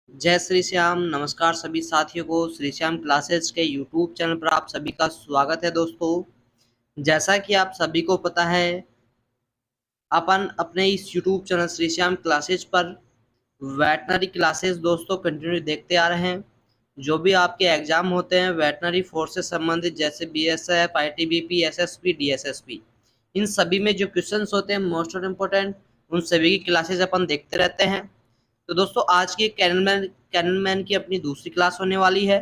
जय श्री श्याम। नमस्कार सभी साथियों को श्री श्याम क्लासेस के यूट्यूब चैनल पर आप सभी का स्वागत है। दोस्तों, जैसा कि आप सभी को पता है, अपन अपने इस YouTube channel Shri Shyam classes पर वेटनरी क्लासेस दोस्तों कंटिन्यू देखते आ रहे हैं। जो भी आपके एग्जाम होते हैं वेटनरी फोर्स से संबंधित, जैसे बीएसएफ, आईटीबीपी, एसएसपी, डीएसएसपी, इन सभी में जो क्वेश्चंस होते हैं मोस्ट इम्पोर्टेंट, उन सभी की क्लासेस अपन देखते रहते हैं। तो दोस्तों, आज की कैनन मैन की अपनी दूसरी क्लास होने वाली है,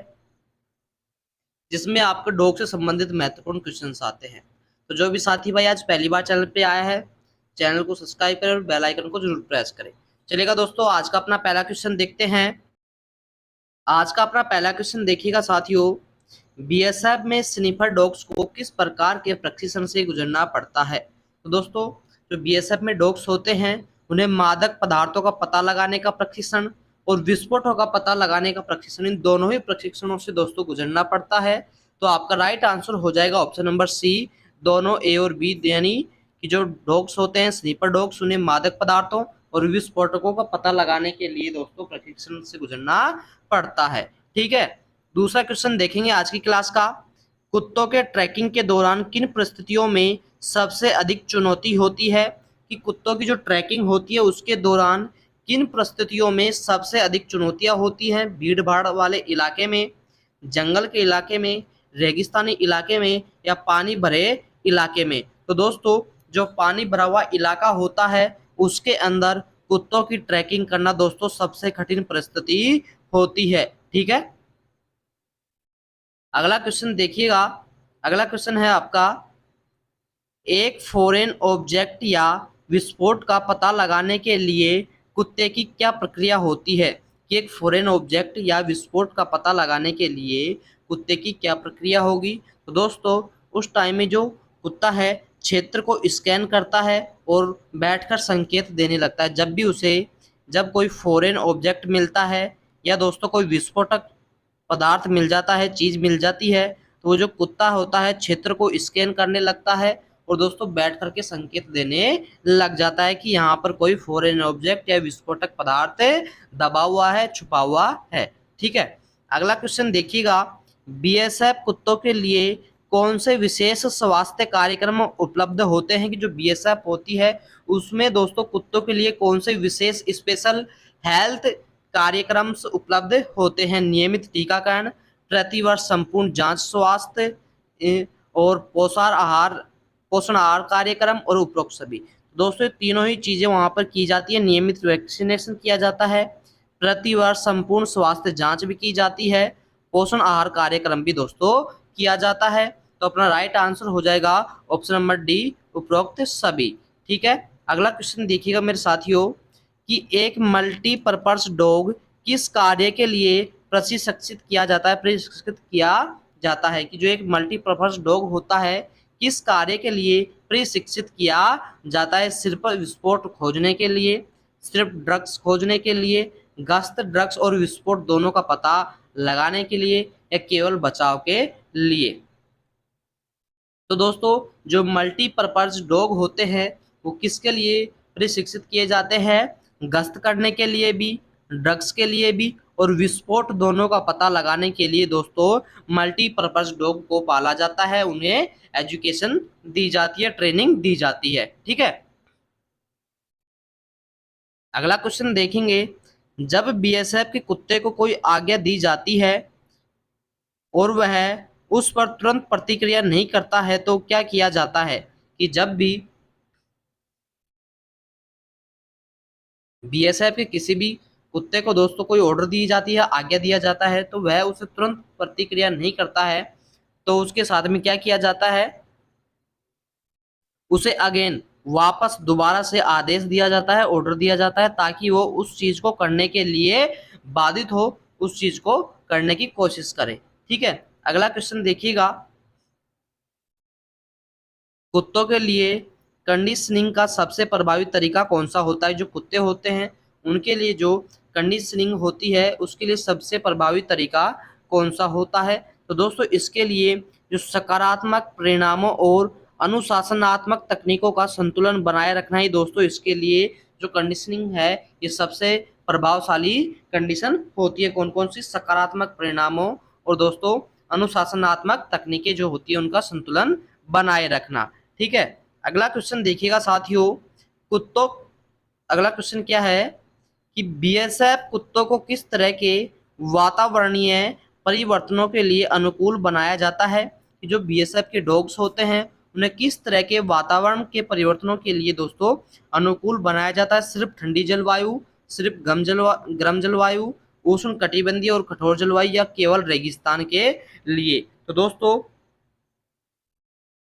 जिसमें आपके डॉग से संबंधित महत्वपूर्ण क्वेश्चंस आते हैं। तो जो भी साथी भाई आज पहली बार चैनल पे आया है, चैनल को सब्सक्राइब करें और बेल आइकन को जरूर प्रेस करें। चलेगा दोस्तों, आज का अपना पहला क्वेश्चन देखते हैं। आज का अपना पहला क्वेश्चन देखिएगा साथियों, बीएसएफ में स्निफर डॉग्स को किस प्रकार के प्रशिक्षण से गुजरना पड़ता है। तो दोस्तों, जो बीएसएफ में डॉग्स होते हैं उन्हें मादक पदार्थों का पता लगाने का प्रशिक्षण और विस्फोटों का पता लगाने का प्रशिक्षण, इन दोनों ही प्रशिक्षणों से दोस्तों गुजरना पड़ता है। तो आपका राइट आंसर हो जाएगा ऑप्शन नंबर सी, दोनों ए और बी। यानी कि जो डॉग्स होते हैं स्नीपर डॉग्स, उन्हें मादक पदार्थों और विस्फोटकों का पता लगाने के लिए दोस्तों प्रशिक्षण से गुजरना पड़ता है। ठीक है, दूसरा क्वेश्चन देखेंगे आज की क्लास का। कुत्तों के ट्रैकिंग के दौरान किन परिस्थितियों में सबसे अधिक चुनौती होती है। कि कुत्तों की जो ट्रैकिंग होती है उसके दौरान किन परिस्थितियों में सबसे अधिक चुनौतियां होती हैं। भीड़ भाड़ वाले इलाके में, जंगल के इलाके में, रेगिस्तानी इलाके में, या पानी भरे इलाके में। तो दोस्तों, जो पानी भरा हुआ इलाका होता है उसके अंदर कुत्तों की ट्रैकिंग करना दोस्तों सबसे कठिन परिस्थिति होती है। ठीक है, अगला क्वेश्चन देखिएगा। अगला क्वेश्चन है आपका, एक फॉरेन ऑब्जेक्ट या विस्फोट का पता लगाने के लिए कुत्ते की क्या प्रक्रिया होती है। कि एक फॉरेन ऑब्जेक्ट या विस्फोट का पता लगाने के लिए कुत्ते की क्या प्रक्रिया होगी। तो दोस्तों, उस टाइम में जो कुत्ता है क्षेत्र को स्कैन करता है और बैठकर संकेत देने लगता है। जब कोई फॉरेन ऑब्जेक्ट मिलता है या दोस्तों कोई विस्फोटक पदार्थ मिल जाता है, चीज मिल जाती है, तो वो जो कुत्ता होता है क्षेत्र को स्कैन करने लगता है और दोस्तों बैठ करके संकेत देने लग जाता है कि यहाँ पर कोई फॉरेन ऑब्जेक्ट या विस्फोटक पदार्थ दबा हुआ है, छुपा हुआ है। ठीक है, अगला क्वेश्चन देखिएगा। बीएसएफ कुत्तों के लिए कौन से विशेष स्वास्थ्य कार्यक्रम उपलब्ध होते हैं। कि जो बीएसएफ होती है उसमें दोस्तों कुत्तों के लिए कौन से विशेष स्पेशल हेल्थ कार्यक्रम उपलब्ध होते हैं। नियमित टीकाकरण, प्रतिवर्ष संपूर्ण जांच स्वास्थ्य और पोषण आहार कार्यक्रम और उपरोक्त सभी। दोस्तों, तीनों ही चीजें वहां पर की जाती है। नियमित वैक्सीनेशन किया जाता है, प्रतिवर्ष संपूर्ण स्वास्थ्य जांच भी की जाती है, पोषण आहार कार्यक्रम भी दोस्तों किया जाता है। तो अपना राइट आंसर हो जाएगा ऑप्शन नंबर डी, उपरोक्त सभी। ठीक है, अगला क्वेश्चन देखिएगा मेरे साथियों, कि एक मल्टीपर्पज डॉग किस कार्य के लिए प्रशिक्षित किया जाता है। कि जो एक मल्टीपर्पज डॉग होता है किस कार्य के लिए प्रशिक्षित किया जाता है। सिर्फ विस्फोट खोजने के लिए, सिर्फ ड्रग्स खोजने के लिए, गश्त, ड्रग्स और विस्फोट दोनों का पता लगाने के लिए, या केवल बचाव के लिए। तो दोस्तों, जो मल्टीपर्पज डॉग होते हैं वो किसके लिए प्रशिक्षित किए जाते हैं। गश्त करने के लिए भी, ड्रग्स के लिए भी और विस्फोट दोनों का पता लगाने के लिए दोस्तों मल्टीपर्पज डॉग को पाला जाता है, उन्हें एजुकेशन दी जाती है, ट्रेनिंग दी जाती है। ठीक है, अगला क्वेश्चन देखेंगे। जब बीएसएफ के कुत्ते को कोई आज्ञा दी जाती है और वह उस पर तुरंत प्रतिक्रिया नहीं करता है तो क्या किया जाता है। कि जब भी बीएसएफ के किसी भी कुत्ते को दोस्तों कोई ऑर्डर दी जाती है, आज्ञा दिया जाता है, तो वह उसे तुरंत प्रतिक्रिया नहीं करता है, तो उसके साथ में क्या किया जाता है, उसे अगेन वापस दोबारा से आदेश दिया जाता है, ऑर्डर दिया जाता है, ताकि वो उस चीज को करने के लिए बाधित हो, उस चीज को करने की कोशिश करे। ठीक है, अगला क्वेश्चन देखिएगा। कुत्तों के लिए कंडीशनिंग का सबसे प्रभावी तरीका कौन सा होता है। जो कुत्ते होते हैं उनके लिए जो कंडीशनिंग होती है उसके लिए सबसे प्रभावी तरीका कौन सा होता है। तो दोस्तों, इसके लिए जो सकारात्मक परिणामों और अनुशासनात्मक तकनीकों का संतुलन बनाए रखना ही दोस्तों इसके लिए जो कंडीशनिंग है ये सबसे प्रभावशाली कंडीशन होती है। कौन कौन सी? सकारात्मक परिणामों और दोस्तों अनुशासनात्मक तकनीकें जो होती है उनका संतुलन बनाए रखना। ठीक है, अगला क्वेश्चन देखिएगा साथियों, कुत्तों अगला क्वेश्चन क्या है कि बीएसएफ कुत्तों को किस तरह के वातावरणीय परिवर्तनों के लिए अनुकूल बनाया जाता है? कि जो बीएसएफ के डॉग्स होते हैं उन्हें किस तरह के वातावरण के परिवर्तनों के लिए दोस्तों अनुकूल बनाया जाता है? सिर्फ ठंडी जलवायु, सिर्फ गर्म जलवायु, उष्ण कटिबंधीय और कठोर जलवायु, या केवल रेगिस्तान के लिए? तो दोस्तों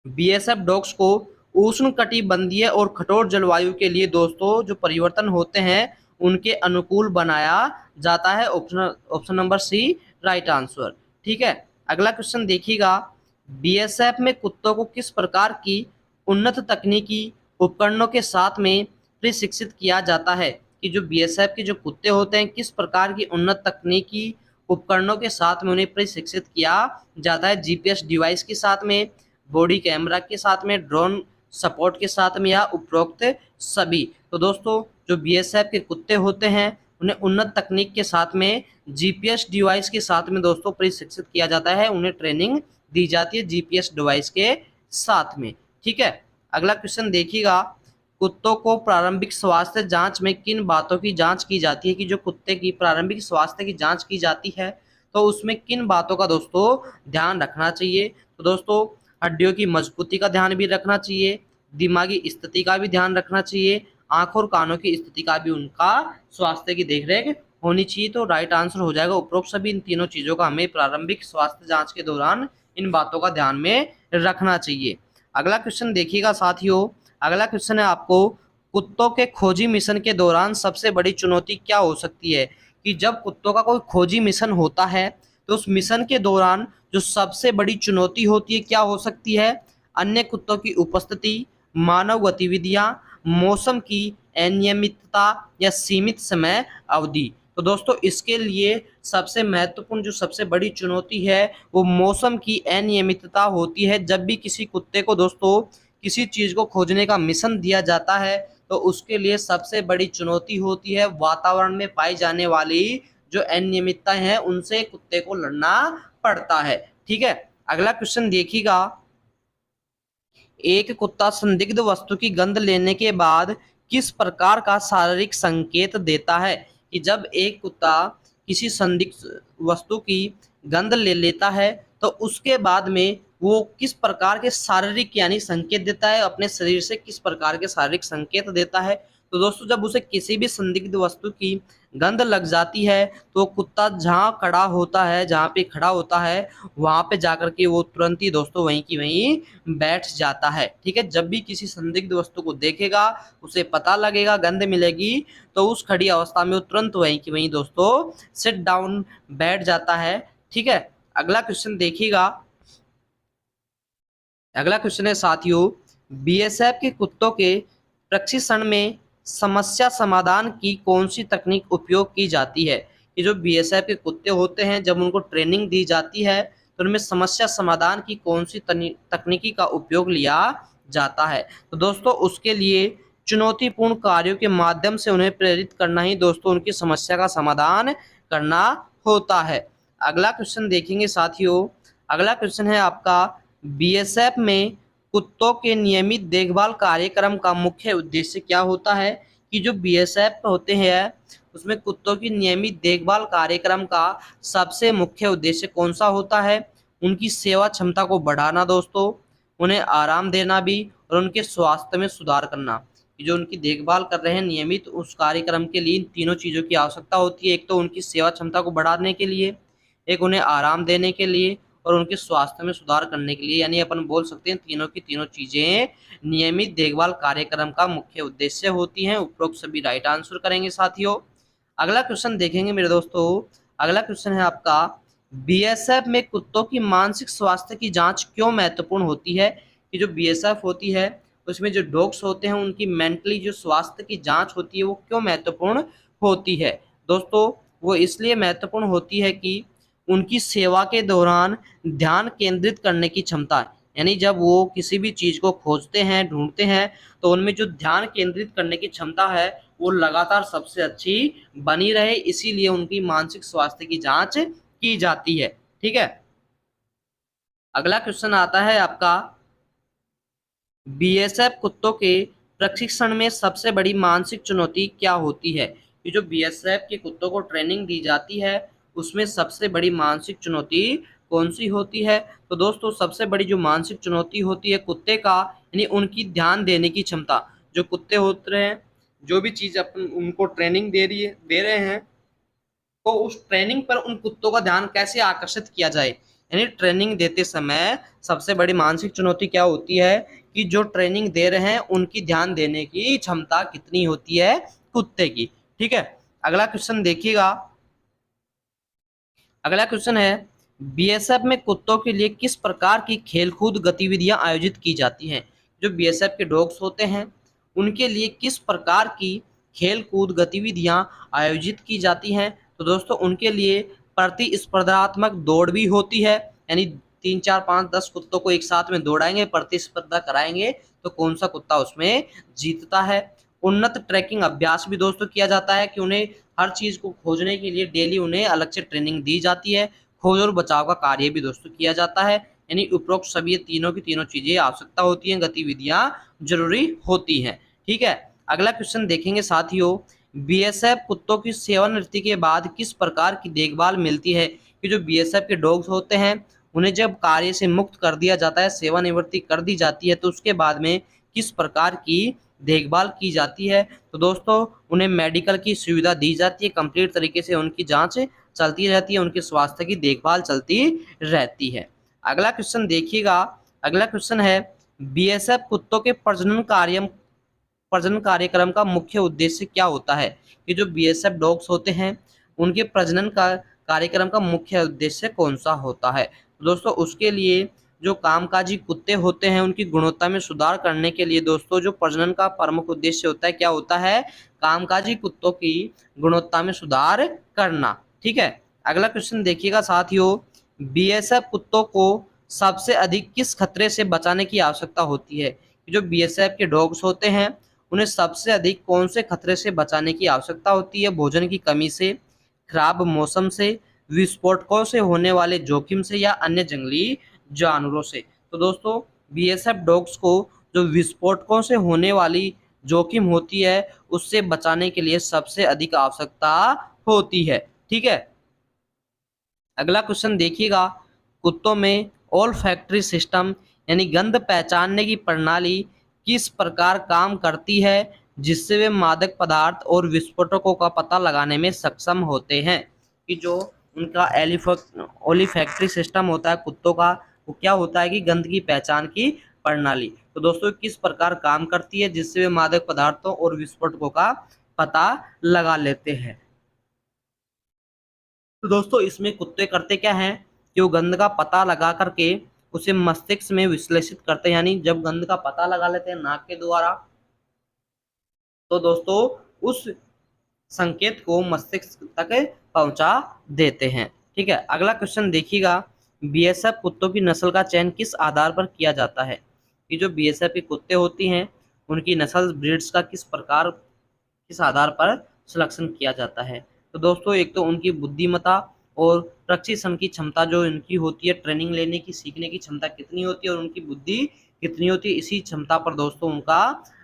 बीएसएफ डॉग्स को उष्ण कटिबंधीय और कठोर जलवायु के लिए दोस्तों जो परिवर्तन होते हैं उनके अनुकूल बनाया जाता है। Option number C right answer. ठीक है, अगला क्वेश्चन देखिएगा, बीएसएफ में कुत्तों को किस प्रकार की उन्नत तकनीकी उपकरणों के साथ में प्रशिक्षित किया जाता है? कि जो बीएसएफ के जो कुत्ते होते हैं किस प्रकार की उन्नत तकनीकी उपकरणों के साथ में उन्हें प्रशिक्षित किया जाता है? जीपीएस डिवाइस के साथ में, बॉडी कैमरा के साथ में, ड्रोन सपोर्ट के साथ में, या उपरोक्त सभी? तो दोस्तों जो बीएसएफ के कुत्ते होते हैं उन्हें उन्नत तकनीक के साथ में जीपीएस डिवाइस के साथ में दोस्तों प्रशिक्षित किया जाता है, उन्हें ट्रेनिंग दी जाती है जीपीएस डिवाइस के साथ में। ठीक है, अगला क्वेश्चन देखिएगा, कुत्तों को प्रारंभिक स्वास्थ्य जांच में किन बातों की जांच की जाती है? कि जो कुत्ते की प्रारंभिक स्वास्थ्य की जांच की जाती है तो उसमें किन बातों का दोस्तों ध्यान रखना चाहिए? तो दोस्तों हड्डियों की मजबूती का ध्यान भी रखना चाहिए, दिमागी स्थिति का भी ध्यान रखना चाहिए, आंखों और कानों की स्थिति का भी उनका स्वास्थ्य की देखरेख होनी चाहिए। तो राइट आंसर हो जाएगा उपरोक्त सभी। इन तीनों चीजों का हमें प्रारंभिक स्वास्थ्य जांच के दौरान इन बातों का ध्यान में रखना चाहिए। अगला क्वेश्चन देखिएगा साथियों, अगला क्वेश्चन है आपको, कुत्तों के खोजी मिशन के दौरान सबसे बड़ी चुनौती क्या हो सकती है? कि जब कुत्तों का कोई खोजी मिशन होता है तो उस मिशन के दौरान जो सबसे बड़ी चुनौती होती है क्या हो सकती है? अन्य कुत्तों की उपस्थिति, मानव गतिविधियां, मौसम की अनियमितता, या सीमित समय अवधि? तो दोस्तों इसके लिए सबसे महत्वपूर्ण जो सबसे बड़ी चुनौती है वो मौसम की अनियमितता होती है। जब भी किसी कुत्ते को दोस्तों किसी चीज को खोजने का मिशन दिया जाता है तो उसके लिए सबसे बड़ी चुनौती होती है वातावरण में पाई जाने वाली जो अनियमितता है उनसे कुत्ते को लड़ना पड़ता है। ठीक है, अगला क्वेश्चन देखिएगा, एक कुत्ता संदिग्ध वस्तु की गंध लेने के बाद किस प्रकार का शारीरिक संकेत देता है? कि जब एक कुत्ता किसी संदिग्ध वस्तु की गंध ले लेता है तो उसके बाद में वो किस प्रकार के शारीरिक यानी संकेत देता है, अपने शरीर से किस प्रकार के शारीरिक संकेत देता है? तो दोस्तों जब उसे किसी भी संदिग्ध वस्तु की गंध लग जाती है तो कुत्ता जहाँ खड़ा होता है, जहाँ पे खड़ा होता है वहां पे जाकर के वो तुरंत ही दोस्तों वहीं की वहीं बैठ जाता है। ठीक है, जब भी किसी संदिग्ध वस्तु को देखेगा उसे पता लगेगा गंध मिलेगी तो उस खड़ी अवस्था में वो तुरंत वहीं की वहीं दोस्तों सिट डाउन बैठ जाता है। ठीक है, अगला क्वेश्चन देखिएगा, अगला क्वेश्चन है साथियों, बीएसएफ के कुत्तों के प्रशिक्षण में समस्या समाधान की कौन सी तकनीक उपयोग की जाती है? कि जो बीएसएफ के कुत्ते होते हैं जब उनको ट्रेनिंग दी जाती है तो उनमें समस्या समाधान की कौन सी तकनीकी का उपयोग लिया जाता है? तो दोस्तों उसके लिए चुनौतीपूर्ण कार्यों के माध्यम से उन्हें प्रेरित करना ही दोस्तों उनकी समस्या का समाधान करना होता है। अगला क्वेश्चन देखेंगे साथियों, अगला क्वेश्चन है आपका, बीएसएफ में कुत्तों के नियमित देखभाल कार्यक्रम का मुख्य उद्देश्य क्या होता है? कि जो बीएसएफ होते हैं उसमें कुत्तों की नियमित देखभाल कार्यक्रम का सबसे मुख्य उद्देश्य कौन सा होता है? उनकी सेवा क्षमता को बढ़ाना दोस्तों, उन्हें आराम देना भी, और उनके स्वास्थ्य में सुधार करना। जो उनकी देखभाल कर रहे हैं नियमित उस कार्यक्रम के लिए इन तीनों चीज़ों की आवश्यकता होती है। एक तो उनकी सेवा क्षमता को बढ़ाने के लिए, एक उन्हें आराम देने के लिए, और उनके स्वास्थ्य में सुधार करने के लिए। यानी अपन बोल सकते हैं तीनों की तीनों चीजें नियमित देखभाल कार्यक्रम का मुख्य उद्देश्य होती हैं। उपरोक्त सभी राइट आंसर करेंगे साथियों। अगला क्वेश्चन देखेंगे मेरे दोस्तों, अगला क्वेश्चन है आपका, बीएसएफ में कुत्तों की मानसिक स्वास्थ्य की जांच क्यों महत्वपूर्ण होती है? कि जो बीएसएफ होती है उसमें जो डॉग्स होते हैं उनकी मेंटली जो स्वास्थ्य की जांच होती है वो क्यों महत्वपूर्ण होती है? दोस्तों वो इसलिए महत्वपूर्ण होती है कि उनकी सेवा के दौरान ध्यान केंद्रित करने की क्षमता, यानी जब वो किसी भी चीज को खोजते हैं, ढूंढते हैं, तो उनमें जो ध्यान केंद्रित करने की क्षमता है वो लगातार सबसे अच्छी बनी रहे, इसीलिए उनकी मानसिक स्वास्थ्य की जांच की जाती है। ठीक है, अगला क्वेश्चन आता है आपका, बीएसएफ कुत्तों के प्रशिक्षण में सबसे बड़ी मानसिक चुनौती क्या होती है? ये जो बीएसएफ के कुत्तों को ट्रेनिंग दी जाती है उसमें सबसे बड़ी मानसिक चुनौती कौन सी होती है? तो दोस्तों सबसे बड़ी जो मानसिक चुनौती होती है कुत्ते का, यानी उनकी ध्यान देने की क्षमता। जो कुत्ते होते हैं, जो भी चीज अपन उनको ट्रेनिंग दे रहे हैं, तो उस ट्रेनिंग पर उन कुत्तों का ध्यान कैसे आकर्षित किया जाए। यानी ट्रेनिंग देते समय सबसे बड़ी मानसिक चुनौती क्या होती है कि जो ट्रेनिंग दे रहे हैं उनकी ध्यान देने की क्षमता कितनी होती है कुत्ते की। ठीक है, अगला क्वेश्चन देखिएगा। अगला क्वेश्चन है, बीएसएफ में कुत्तों के लिए किस प्रकार की खेलकूद गतिविधियां आयोजित की जाती हैं? जो बीएसएफ के डॉग्स होते हैं उनके लिए किस प्रकार की खेलकूद गतिविधियां आयोजित की जाती हैं? तो दोस्तों उनके लिए प्रतिस्पर्धात्मक दौड़ भी होती है, यानी 3 4 5 10 कुत्तों को एक साथ में दौड़ाएंगे, प्रतिस्पर्धा कराएंगे, तो कौन सा कुत्ता उसमें जीतता है। उन्नत ट्रैकिंग अभ्यास भी दोस्तों किया जाता है कि उन्हें हर चीज को खोजने के लिए डेली उन्हें अलग से ट्रेनिंग दी जाती है। खोज और बचाव का कार्य भी दोस्तों किया जाता है, यानी उपरोक्त सभी तीनों की तीनों चीजें आवश्यकता होती हैं, गतिविधियां जरूरी होती हैं। ठीक है, अगला क्वेश्चन देखेंगे साथियों, बीएसएफ कुत्तों की सेवानिवृत्ति के बाद किस प्रकार की देखभाल मिलती है? कि जो बीएसएफ के डॉग्स होते हैं उन्हें जब कार्य से मुक्त कर दिया जाता है, सेवानिवृत्ति कर दी जाती है, तो उसके बाद में किस प्रकार की देखभाल की जाती है? तो दोस्तों उन्हें मेडिकल की सुविधा दी जाती है, कंप्लीट तरीके से उनकी जांच चलती रहती है, उनके स्वास्थ्य की देखभाल चलती रहती है। अगला क्वेश्चन देखिएगा। अगला क्वेश्चन है, बीएसएफ कुत्तों के प्रजनन कार्यक्रम का मुख्य उद्देश्य क्या होता है? कि जो बीएसएफ डॉग्स होते हैं उनके प्रजनन का कार्यक्रम का मुख्य उद्देश्य कौन सा होता है? तो दोस्तों उसके लिए जो कामकाजी कुत्ते होते हैं उनकी गुणवत्ता में सुधार करने के लिए दोस्तों जो प्रजनन का प्रमुख उद्देश्य होता है क्या होता है? कामकाजी कुत्तों की गुणवत्ता में सुधार करना। ठीक है, अगला क्वेश्चन देखिएगा साथियों, बीएसएफ कुत्तों को सबसे अधिक किस खतरे से बचाने की आवश्यकता होती है? जो बीएसएफ के डॉग्स होते हैं उन्हें सबसे अधिक कौन से खतरे से बचाने की आवश्यकता होती है? भोजन की कमी से, खराब मौसम से, विस्फोटकों से होने वाले जोखिम से, या अन्य जंगली जानवरों से। तो दोस्तों बीएसएफ डॉग्स को जो विस्फोटकों से होने वाली जोखिम होती है उससे बचाने के लिए सबसे अधिक आवश्यकता होती है। ठीक है, अगला क्वेश्चन देखिएगा, कुत्तों में ओल्फैक्टरी सिस्टम यानी गंध पहचानने की प्रणाली किस प्रकार काम करती है जिससे वे मादक पदार्थ और विस्फोटकों का पता लगाने में सक्षम होते हैं? कि जो उनका ओलिफैक्टरी सिस्टम होता है कुत्तों का, वो क्या होता है कि गंध की पहचान की प्रणाली। तो दोस्तों किस प्रकार काम करती है जिससे वे मादक पदार्थों और विस्फोटकों का पता लगा लेते हैं? तो दोस्तों इसमें कुत्ते करते क्या हैं कि वो गंध का पता लगा करके उसे मस्तिष्क में विश्लेषित करते हैं, यानी जब गंध का पता लगा लेते हैं नाक के द्वारा, तो दोस्तों उस संकेत को मस्तिष्क तक पहुंचा देते हैं। ठीक है, अगला क्वेश्चन देखिएगा, बीएसएफ कुत्तों की नस्ल का चयन किस आधार पर किया जाता है? कि जो बीएसएफ के कुत्ते होती हैं उनकी नस्ल ब्रीड्स का किस आधार पर सिलेक्शन किया जाता है? तो दोस्तों एक तो उनकी बुद्धिमत्ता और प्रशिक्षण की क्षमता जो इनकी होती है, ट्रेनिंग लेने की, सीखने की क्षमता कितनी होती है और उनकी बुद्धि कितनी होती है, इसी क्षमता पर दोस्तों उनका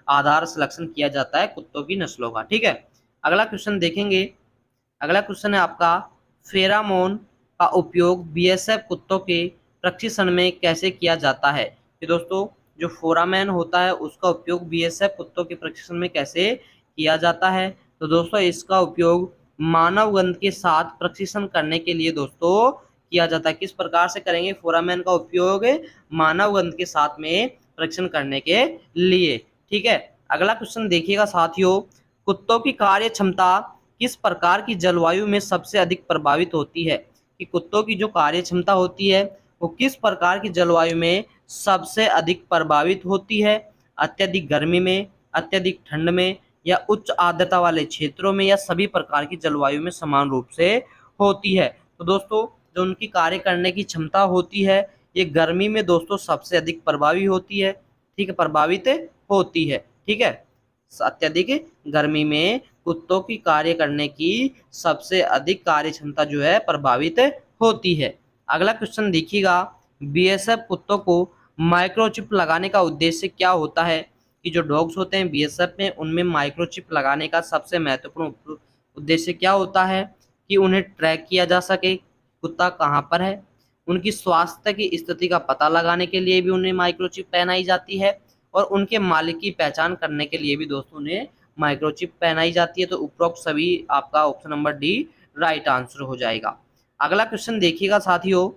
आधार सिलेक्शन किया जाता है कुत्तों की नस्लों का। ठीक है, अगला क्वेश्चन देखेंगे। अगला क्वेश्चन है आपका, फेरामोन का उपयोग बीएसएफ कुत्तों के प्रशिक्षण में कैसे किया जाता है? कि दोस्तों जो फोरामैन होता है उसका उपयोग बीएसएफ कुत्तों के प्रशिक्षण में कैसे किया जाता है? तो दोस्तों इसका उपयोग मानव गंध के साथ प्रशिक्षण करने के लिए दोस्तों किया जाता है। किस प्रकार से करेंगे फोरामैन का उपयोग? मानव गंध के साथ में परीक्षण करने के लिए। ठीक है, अगला क्वेश्चन देखिएगा साथियों, कुत्तों की कार्य क्षमता किस प्रकार की जलवायु में सबसे अधिक प्रभावित होती है? कि कुत्तों की जो कार्य क्षमता होती है वो किस प्रकार की जलवायु में सबसे अधिक प्रभावित होती है? अत्यधिक गर्मी में, अत्यधिक ठंड में, या उच्च आर्द्रता वाले क्षेत्रों में, या सभी प्रकार की जलवायु में समान रूप से होती है? तो दोस्तों जो उनकी कार्य करने की क्षमता होती है ये गर्मी में दोस्तों सबसे अधिक प्रभावी होती है, ठीक है, प्रभावित होती है, ठीक है। अत्यधिक गर्मी में कुत्तों की कार्य करने की सबसे अधिक कार्य क्षमता जो है प्रभावित होती है। अगला क्वेश्चन देखिएगा, बीएसएफ कुत्तों को माइक्रोचिप लगाने का उद्देश्य क्या होता है? कि जो डॉग्स होते हैं बीएसएफ में, उनमें माइक्रोचिप लगाने का सबसे महत्वपूर्ण उद्देश्य क्या होता है? कि उन्हें ट्रैक किया जा सके कुत्ता कहाँ पर है, उनकी स्वास्थ्य की स्थिति का पता लगाने के लिए भी उन्हें माइक्रोचिप पहनाई जाती है, और उनके मालिक की पहचान करने के लिए भी दोस्तों उन्हें माइक्रोचिप पहनाई जाती है। तो उपरोक्त सभी आपका option number D right answer हो जाएगा। अगला क्वेश्चन देखिएगा साथियों,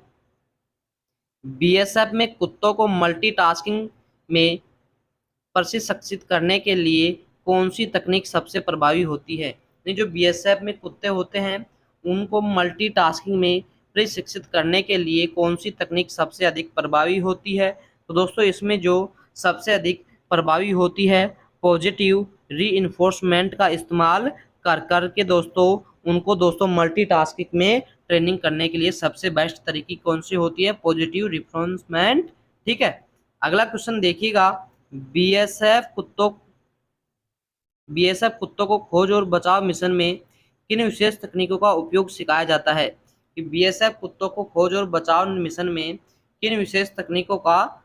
बीएसएफ में कुत्तों को मल्टीटास्किंग में प्रशिक्षित करने के लिए कौन सी तकनीक सबसे प्रभावी होती है? नहीं, जो बीएसएफ में कुत्ते होते हैं उनको मल्टीटास्किंग में प्रशिक्षित करने के लिए कौन सी तकनीक सबसे अधिक प्रभावी होती है? तो दोस्तों इसमें जो सबसे अधिक प्रभावी होती है, पॉजिटिव रीइंफोर्समेंट का इस्तेमाल कर के दोस्तों उनको दोस्तों मल्टीटास्किंग में ट्रेनिंग करने के लिए सबसे बेस्ट तरीके कौन सी होती है? पॉजिटिव रिइंफोर्समेंट, ठीक है। अगला क्वेश्चन देखिएगा, बीएसएफ कुत्तों को खोज और बचाव मिशन में किन विशेष तकनीकों का उपयोग सिखाया जाता है? कि बीएसएफ कुत्तों को खोज और बचाव मिशन में किन विशेष तकनीकों का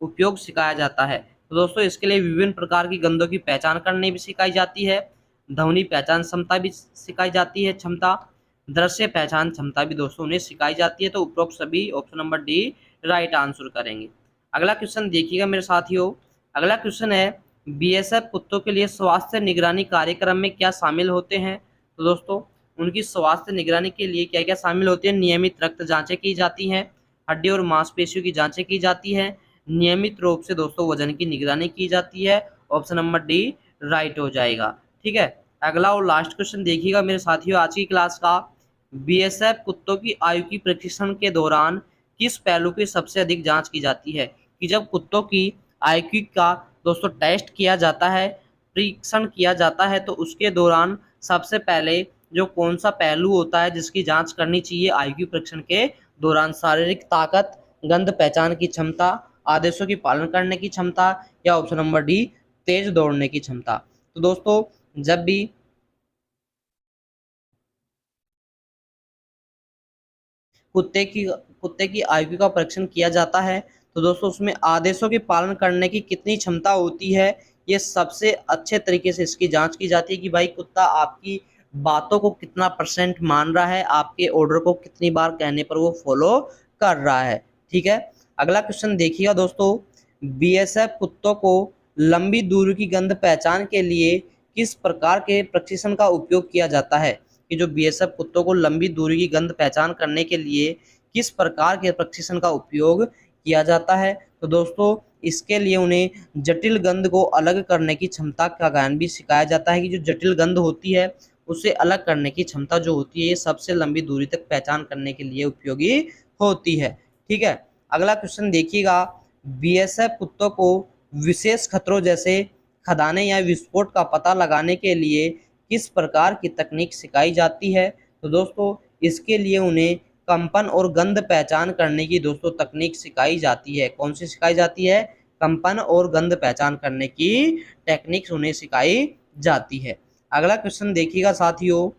उपयोग सिखाया जाता है? तो दोस्तों इसके लिए विभिन्न प्रकार की गंधों की पहचान करनी भी सिखाई जाती है, ध्वनि पहचान क्षमता भी सिखाई जाती है, क्षमता दृश्य पहचान क्षमता भी दोस्तों उन्हें सिखाई जाती है। तो उपरोक्त सभी option number D right answer करेंगे। अगला क्वेश्चन देखिएगा मेरे साथियों, अगला क्वेश्चन है, बीएसएफ कुत्तों के लिए स्वास्थ्य निगरानी कार्यक्रम में क्या शामिल होते हैं? तो दोस्तों उनकी स्वास्थ्य निगरानी के लिए क्या क्या शामिल होती है? नियमित रक्त जांचें की जाती हैं, हड्डी और मांसपेशियों की जांचें की जाती है, नियमित रूप से दोस्तों वजन की निगरानी की जाती है। ऑप्शन नंबर डी राइट हो जाएगा, ठीक है। अगला और लास्ट क्वेश्चन देखिएगा मेरे साथियों आज की क्लास का, बीएसएफ कुत्तों की आयु की प्रशिक्षण के दौरान किस पहलू की सबसे अधिक जांच की जाती है? कि जब कुत्तों की आयु का दोस्तों टेस्ट किया जाता है, परीक्षण किया जाता है, तो उसके दौरान सबसे पहले जो कौन सा पहलू होता है जिसकी जांच करनी चाहिए आयु परीक्षण के दौरान? शारीरिक ताकत, गंध पहचान की क्षमता, आदेशों की पालन करने की क्षमता, या ऑप्शन नंबर डी तेज दौड़ने की क्षमता। तो दोस्तों जब भी कुत्ते की आयु का परीक्षण किया जाता है तो दोस्तों उसमें आदेशों के पालन करने की कितनी क्षमता होती है, ये सबसे अच्छे तरीके से इसकी जांच की जाती है कि भाई कुत्ता आपकी बातों को कितना % मान रहा है, आपके ऑर्डर को कितनी बार कहने पर वो फॉलो कर रहा है, ठीक है। अगला क्वेश्चन देखिएगा दोस्तों, बीएसएफ कुत्तों को लंबी दूरी की गंध पहचान के लिए किस प्रकार के प्रशिक्षण का उपयोग किया जाता है? कि जो बीएसएफ कुत्तों को लंबी दूरी की गंध पहचान करने के लिए किस प्रकार के प्रशिक्षण का उपयोग किया जाता है? तो दोस्तों इसके लिए उन्हें जटिल गंध को अलग करने की क्षमता का ज्ञान भी सिखाया जाता है कि जो जटिल गंध होती है उसे अलग करने की क्षमता जो होती है ये सबसे लंबी दूरी तक पहचान करने के लिए उपयोगी होती है, ठीक है। अगला क्वेश्चन देखिएगा, बीएसएफ कुत्तों को विशेष खतरों जैसे खदाने या विस्फोट का पता लगाने के लिए किस प्रकार की तकनीक सिखाई जाती है? तो दोस्तों इसके लिए उन्हें कंपन और गंध पहचान करने की दोस्तों तकनीक सिखाई जाती है। कौन सी सिखाई जाती है? कंपन और गंध पहचान करने की टेक्निक्स उन्हें सिखाई जाती है। अगला क्वेश्चन देखिएगा साथियों,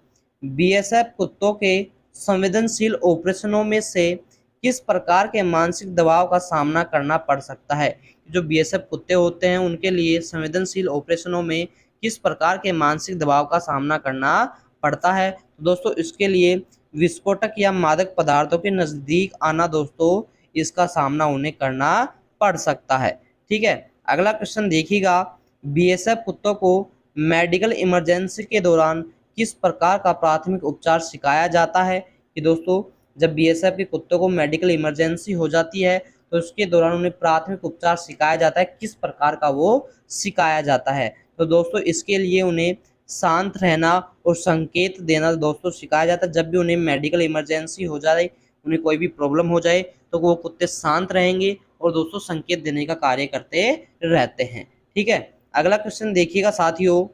बीएसएफ कुत्तों के संवेदनशील ऑपरेशनों में से किस प्रकार के मानसिक दबाव का सामना करना पड़ सकता है? जो बीएसएफ कुत्ते होते हैं उनके लिए संवेदनशील ऑपरेशनों में किस प्रकार के मानसिक दबाव का सामना करना पड़ता है? तो दोस्तों इसके लिए विस्फोटक या मादक पदार्थों के नज़दीक आना दोस्तों इसका सामना उन्हें करना पड़ सकता है, ठीक है। अगला क्वेश्चन देखिएगा, बीएसएफ कुत्तों को मेडिकल इमरजेंसी के दौरान किस प्रकार का प्राथमिक उपचार सिखाया जाता है? कि दोस्तों जब बीएसएफ के कुत्तों को मेडिकल इमरजेंसी हो जाती है तो उसके दौरान उन्हें प्राथमिक उपचार सिखाया जाता है, किस प्रकार का वो सिखाया जाता है? तो दोस्तों इसके लिए उन्हें शांत रहना और संकेत देना दोस्तों सिखाया जाता है। जब भी उन्हें मेडिकल इमरजेंसी हो जाए, उन्हें कोई भी प्रॉब्लम हो जाए तो वो कुत्ते शांत रहेंगे और दोस्तों संकेत देने का कार्य करते रहते हैं, ठीक है। अगला क्वेश्चन देखिएगा साथियों,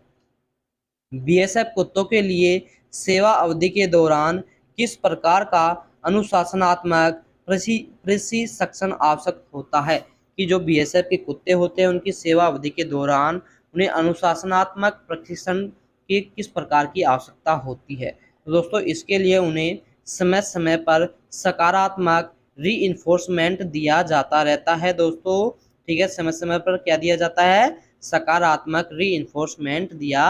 बीएसएफ कुत्तों के लिए सेवा अवधि के दौरान किस प्रकार का अनुशासनात्मक प्रशिक्षण आवश्यक होता है कि जो बीएसएफ के कुत्ते होते हैं उनकी सेवा अवधि के दौरान उन्हें अनुशासनात्मक प्रशिक्षण की किस प्रकार की आवश्यकता होती है। तो दोस्तों इसके लिए उन्हें समय समय पर सकारात्मक रीइंफोर्समेंट दिया जाता रहता है दोस्तों। ठीक है, समय समय पर क्या दिया जाता है, सकारात्मक रीइंफोर्समेंट दिया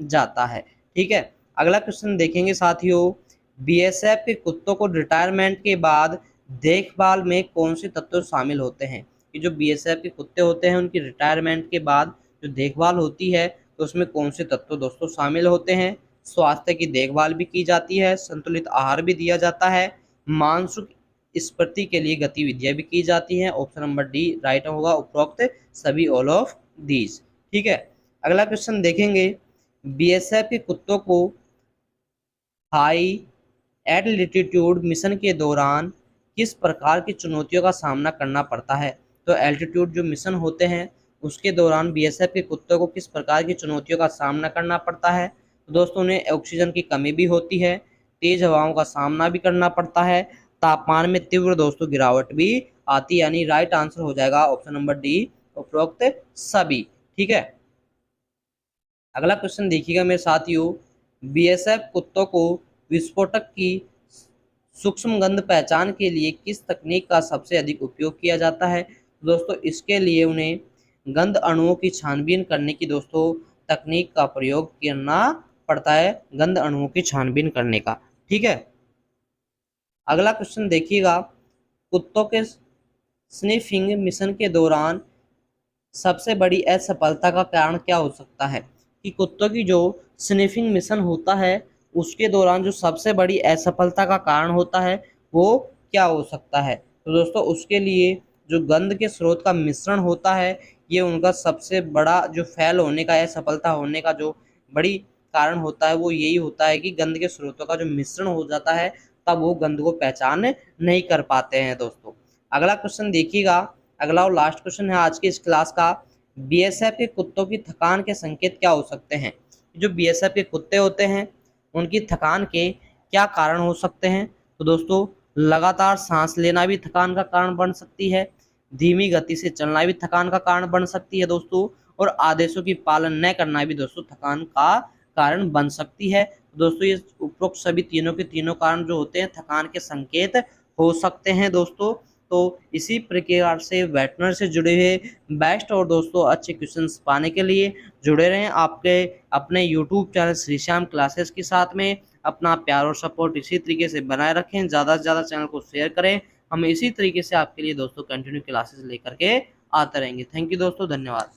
जाता है। ठीक है, अगला क्वेश्चन देखेंगे साथियों, बीएसएफ के कुत्तों को रिटायरमेंट के बाद देखभाल में कौन से तत्व शामिल होते हैं। कि जो बीएसएफ के कुत्ते होते हैं उनकी रिटायरमेंट के बाद जो देखभाल होती है तो उसमें कौन से तत्व दोस्तों शामिल होते हैं। स्वास्थ्य की देखभाल भी की जाती है, संतुलित आहार भी दिया जाता है, मानसिक स्फूर्ति के लिए गतिविधियां भी की जाती हैं। ऑप्शन नंबर डी राइट होगा, उपरोक्त सभी ऑल ऑफ दीज। ठीक है, अगला क्वेश्चन देखेंगे, बीएसएफ के कुत्तों को हाई एल्टीट्यूड मिशन के दौरान किस प्रकार की चुनौतियों का सामना करना पड़ता है। तो एल्टीट्यूड जो मिशन होते हैं उसके दौरान बीएसएफ के कुत्तों को किस प्रकार की चुनौतियों का सामना करना पड़ता है। तो दोस्तों उन्हें ऑक्सीजन की कमी भी होती है, तेज हवाओं का सामना भी करना पड़ता है, तापमान में तीव्र दोस्तों गिरावट भी आती है। यानी राइट आंसर हो जाएगा ऑप्शन नंबर डी, उपरोक्त सभी। ठीक है, अगला क्वेश्चन देखिएगा मेरे साथियों, बीएसएफ कुत्तों को विस्फोटक की सूक्ष्म गंध पहचान के लिए किस तकनीक का सबसे अधिक उपयोग किया जाता है। दोस्तों इसके लिए उन्हें गंध अणुओं की छानबीन करने की दोस्तों तकनीक का प्रयोग करना पड़ता है, गंध अणुओं की छानबीन करने का। ठीक है, अगला क्वेश्चन देखिएगा, कुत्तों के स्निफिंग मिशन के दौरान सबसे बड़ी असफलता का कारण क्या हो सकता है। कि कुत्तों की जो स्निफिंग मिशन होता है उसके दौरान जो सबसे बड़ी असफलता का कारण होता है वो क्या हो सकता है। तो दोस्तों उसके लिए जो गंध के स्रोत का मिश्रण होता है ये उनका सबसे बड़ा जो फेल होने का, असफलता होने का जो बड़ी कारण होता है वो यही होता है कि गंध के स्रोतों का जो मिश्रण हो जाता है तब वो गंध को पहचान नहीं कर पाते हैं दोस्तों। अगला क्वेश्चन देखिएगा, अगला और लास्ट क्वेश्चन है आज की इस क्लास का, बीएसएफ के कुत्तों की थकान के संकेत क्या हो सकते हैं। जो बीएसएफ के कुत्ते होते हैं उनकी थकान के क्या कारण हो सकते हैं। तो दोस्तों लगातार सांस लेना भी थकान का कारण बन सकती है, धीमी गति से चलना भी थकान का कारण बन सकती है दोस्तों, और आदेशों की पालन न करना भी दोस्तों थकान का कारण बन सकती है। दोस्तों ये उपरोक्त सभी तीनों के तीनों कारण जो होते हैं थकान के संकेत हो सकते हैं दोस्तों। तो इसी प्रकार से वेटनरी से जुड़े हुए बेस्ट और दोस्तों अच्छे क्वेश्चंस पाने के लिए जुड़े रहें आपके अपने YouTube channel Shri Shyam classes के साथ में। अपना प्यार और सपोर्ट इसी तरीके से बनाए रखें, ज़्यादा से ज़्यादा चैनल को शेयर करें। हम इसी तरीके से आपके लिए दोस्तों कंटिन्यू क्लासेस लेकर के आते रहेंगे। थैंक यू दोस्तों, धन्यवाद।